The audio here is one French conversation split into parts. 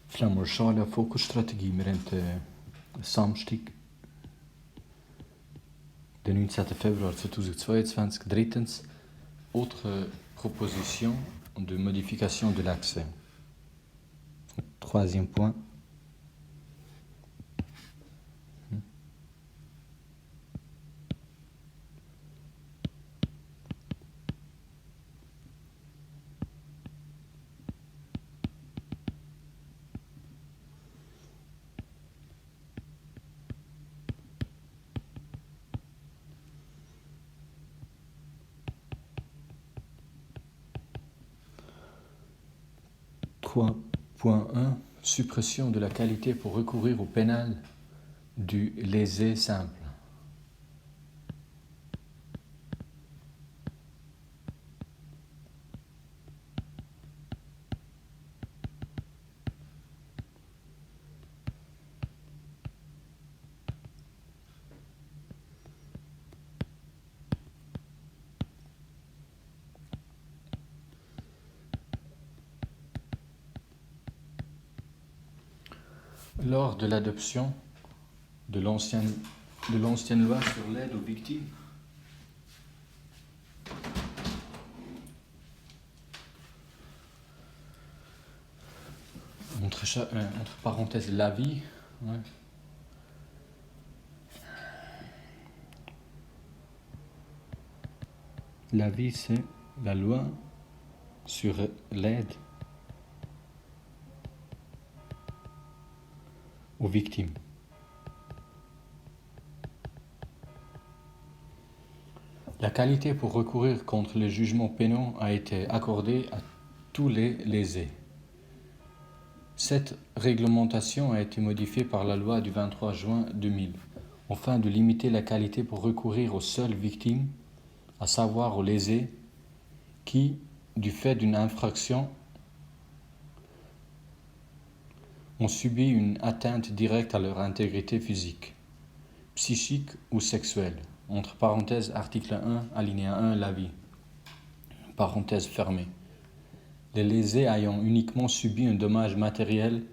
Flammerschale Fokusstrategie. Wir haben Samstag, den 19. Februar 2022. Drittens, autre proposition de modification de l'accès. Troisième point. Point 1. Suppression de la qualité pour recourir au pénal du lésé simple. Lors de l'adoption de l'ancienne loi sur l'aide aux victimes, entre parenthèses l'avis, ouais. L'avis, c'est la loi sur l'aide aux victimes. La qualité pour recourir contre les jugements pénaux a été accordée à tous les lésés. Cette réglementation a été modifiée par la loi du 23 juin 2000, afin de limiter la qualité pour recourir aux seules victimes, à savoir aux lésés qui, du fait d'une infraction, ont subi une atteinte directe à leur intégrité physique, psychique ou sexuelle. Entre parenthèses, article 1, alinéa 1, l'avis. Parenthèse fermée. Les lésés ayant uniquement subi un dommage matériel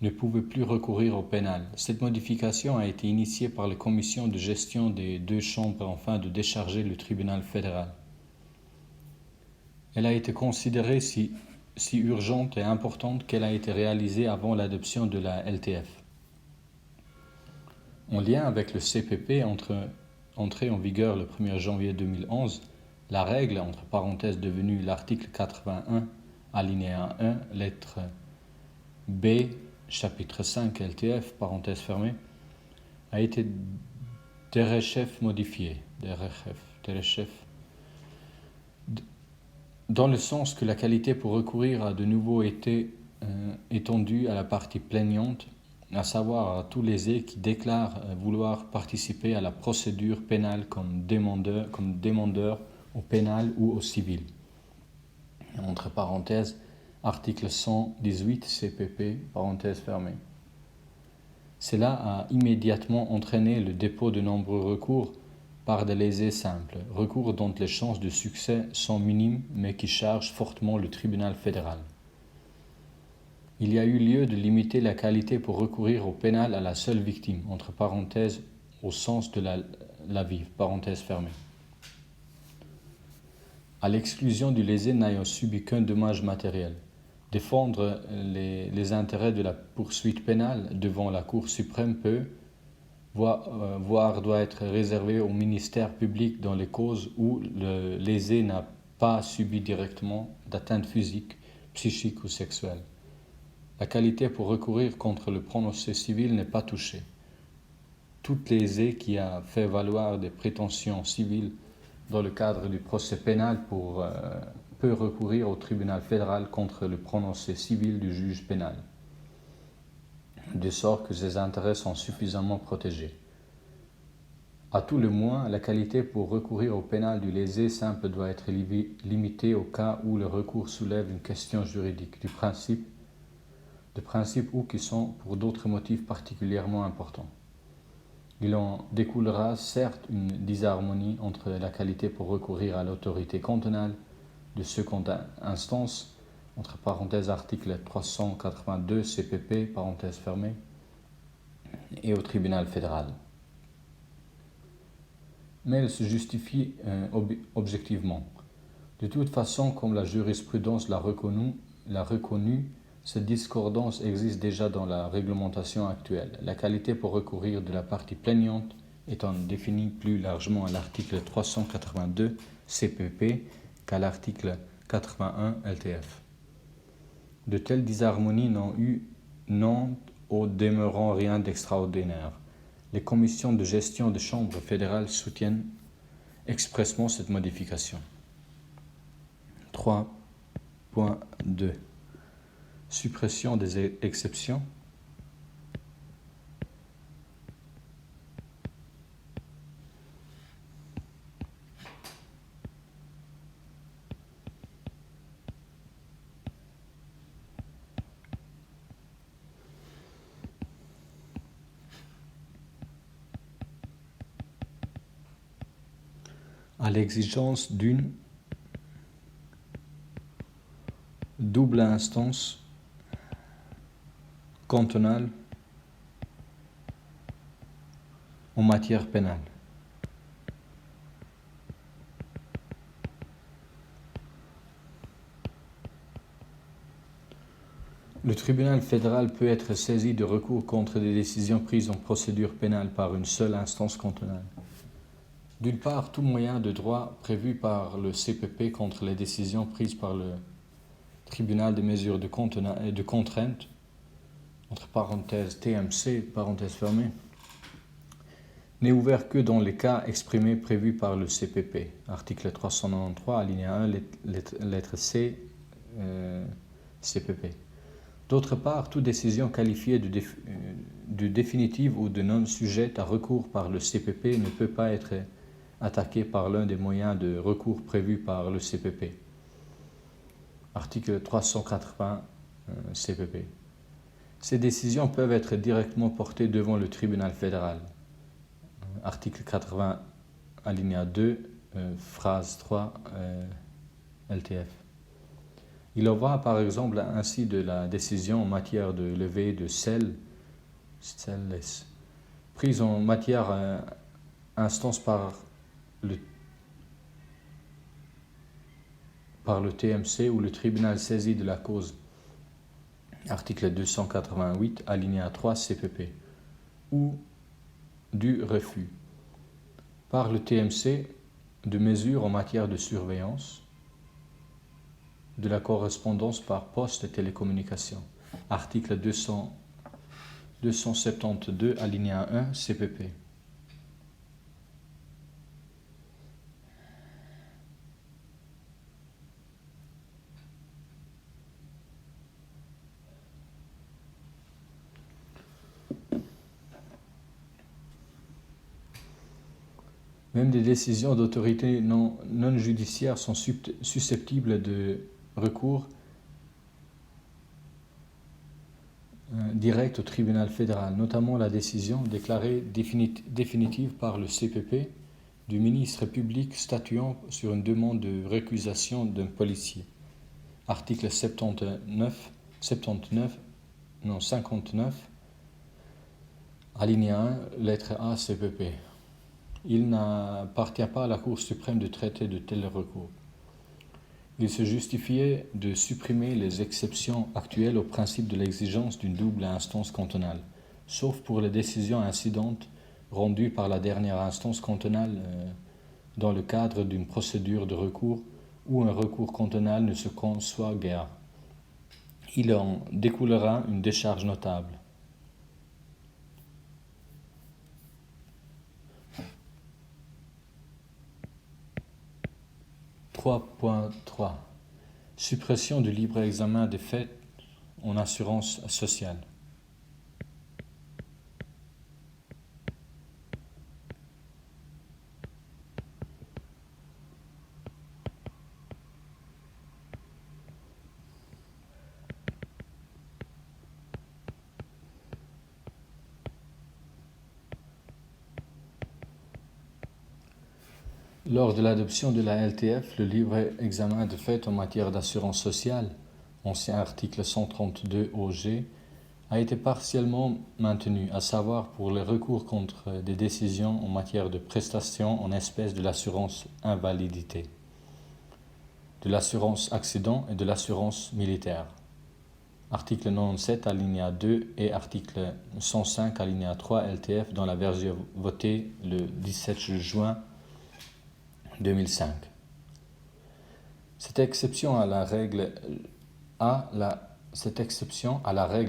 ne pouvaient plus recourir au pénal. Cette modification a été initiée par la commission de gestion des deux chambres afin de décharger le tribunal fédéral. Elle a été considérée si urgente et importante qu'elle a été réalisée avant l'adoption de la LTF. En lien avec le CPP, entré en vigueur le 1er janvier 2011, la règle, entre parenthèses devenue l'article 81, alinéa 1, lettre B, chapitre 5 LTF, parenthèse fermée, a été modifiée, dans le sens que la qualité pour recourir a de nouveau été étendue à la partie plaignante, à savoir à tous lésés qui déclarent vouloir participer à la procédure pénale comme demandeur au pénal ou au civil. Entre parenthèses, article 118 CPP, parenthèse fermée. Cela a immédiatement entraîné le dépôt de nombreux recours par des lésés simples, recours dont les chances de succès sont minimes mais qui chargent fortement le tribunal fédéral. Il y a eu lieu de limiter la qualité pour recourir au pénal à la seule victime, entre parenthèses, au sens de l'avis, parenthèse fermée. À l'exclusion du lésé n'ayant subi qu'un dommage matériel. Défendre les intérêts de la poursuite pénale devant la Cour suprême peut, voire doit être réservé au ministère public dans les causes où le lésé n'a pas subi directement d'atteinte physique, psychique ou sexuelle. La qualité pour recourir contre le prononcé civil n'est pas touchée. Tout lésé qui a fait valoir des prétentions civiles dans le cadre du procès pénal peut recourir au tribunal fédéral contre le prononcé civil du juge pénal, de sorte que ses intérêts sont suffisamment protégés. À tout le moins, la qualité pour recourir au pénal du lésé simple doit être limitée au cas où le recours soulève une question juridique, de principe ou qui sont pour d'autres motifs particulièrement importants. Il en découlera certes une disharmonie entre la qualité pour recourir à l'autorité cantonale de seconde instance entre parenthèses article 382 CPP, parenthèse fermée, et au tribunal fédéral. Mais elle se justifie objectivement. De toute façon, comme la jurisprudence l'a reconnu, cette discordance existe déjà dans la réglementation actuelle, la qualité pour recourir de la partie plaignante étant définie plus largement à l'article 382 CPP qu'à l'article 81 LTF. De telles disharmonies n'ont au demeurant rien d'extraordinaire. Les commissions de gestion des chambres fédérales soutiennent expressément cette modification. 3.2 Suppression des exceptions. À l'exigence d'une double instance cantonale en matière pénale. Le tribunal fédéral peut être saisi de recours contre des décisions prises en procédure pénale par une seule instance cantonale. D'une part, tout moyen de droit prévu par le CPP contre les décisions prises par le tribunal des mesures de contrainte, entre parenthèses TMC, parenthèse fermée, n'est ouvert que dans les cas exprimés prévus par le CPP, article 393, alinéa 1, lettre C, CPP. D'autre part, toute décision qualifiée de définitive ou de non sujette à recours par le CPP ne peut pas être attaquée par l'un des moyens de recours prévus par le CPP. Article 380 CPP. Ces décisions peuvent être directement portées devant le tribunal fédéral. Article 80, alinéa 2, phrase 3, LTF. Il en va par exemple ainsi de la décision en matière de levée de sel, prise en matière instance par le TMC ou le tribunal saisi de la cause. Article 288, alinéa 3 CPP. Ou du refus par le TMC de mesures en matière de surveillance de la correspondance par poste et télécommunication. Article 272, alinéa 1 CPP. Même des décisions d'autorité non judiciaire sont susceptibles de recours direct au tribunal fédéral, notamment la décision déclarée définitive par le CPP du ministre public statuant sur une demande de récusation d'un policier. Article 59, alinéa 1, lettre A CPP. Il n'appartient pas à la Cour suprême de traiter de tels recours. Il se justifiait de supprimer les exceptions actuelles au principe de l'exigence d'une double instance cantonale, sauf pour les décisions incidentes rendues par la dernière instance cantonale dans le cadre d'une procédure de recours où un recours cantonal ne se conçoit guère. Il en découlera une décharge notable. « 3.3 Suppression du libre examen des faits en assurance sociale. Lors de l'adoption de la LTF, le libre examen de fait en matière d'assurance sociale ancien article 132 OG, a été partiellement maintenu, à savoir pour les recours contre des décisions en matière de prestations en espèces de l'assurance invalidité, de l'assurance accident et de l'assurance militaire. Article 97 alinéa 2 et article 105 alinéa 3 LTF dans la version votée le 17 juin 2005. Cette exception à la règle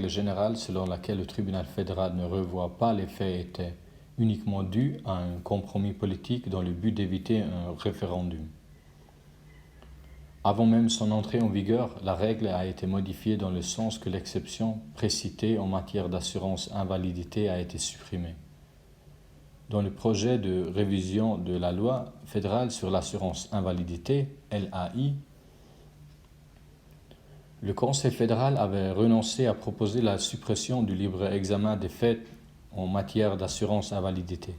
générale selon laquelle le tribunal fédéral ne revoit pas les faits était uniquement due à un compromis politique dans le but d'éviter un référendum. Avant même son entrée en vigueur, la règle a été modifiée dans le sens que l'exception précitée en matière d'assurance invalidité a été supprimée. Dans le projet de révision de la loi fédérale sur l'assurance invalidité, LAI, le Conseil fédéral avait renoncé à proposer la suppression du libre examen des faits en matière d'assurance invalidité,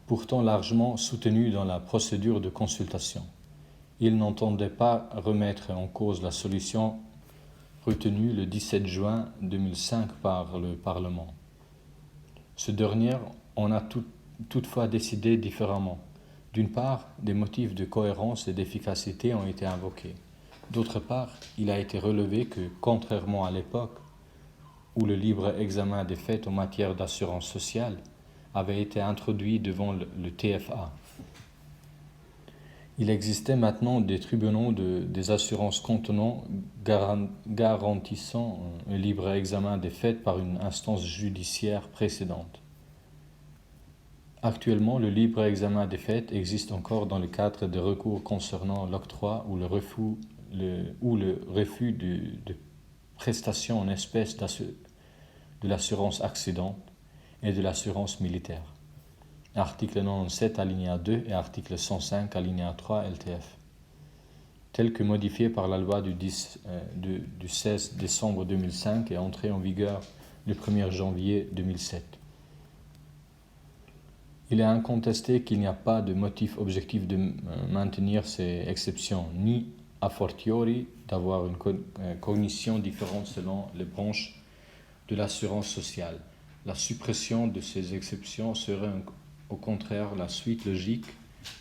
pourtant largement soutenu dans la procédure de consultation. Il n'entendait pas remettre en cause la solution retenue le 17 juin 2005 par le Parlement. Ce dernier en a toutefois décidé différemment. D'une part, des motifs de cohérence et d'efficacité ont été invoqués. D'autre part, il a été relevé que, contrairement à l'époque où le libre examen des faits en matière d'assurance sociale avait été introduit devant le TFA, il existait maintenant des tribunaux des assurances contenant garantissant un libre examen des faits par une instance judiciaire précédente. Actuellement, le libre examen des faits existe encore dans le cadre des recours concernant l'octroi ou le refus de prestations en espèces de l'assurance accident et de l'assurance militaire. Article 97 alinéa 2 et article 105 alinéa 3 LTF, tel que modifié par la loi du 16 décembre 2005 et entré en vigueur le 1er janvier 2007. Il est incontesté qu'il n'y a pas de motif objectif de maintenir ces exceptions, ni a fortiori d'avoir une cognition différente selon les branches de l'assurance sociale. La suppression de ces exceptions serait au contraire la suite logique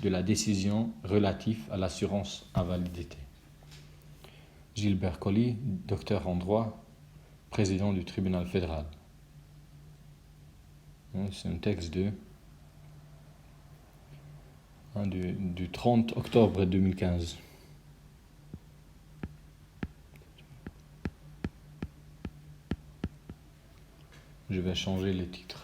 de la décision relative à l'assurance invalidité. Gilbert Colli, docteur en droit, président du tribunal fédéral. C'est un texte du 30 octobre 2015. Je vais changer les titres.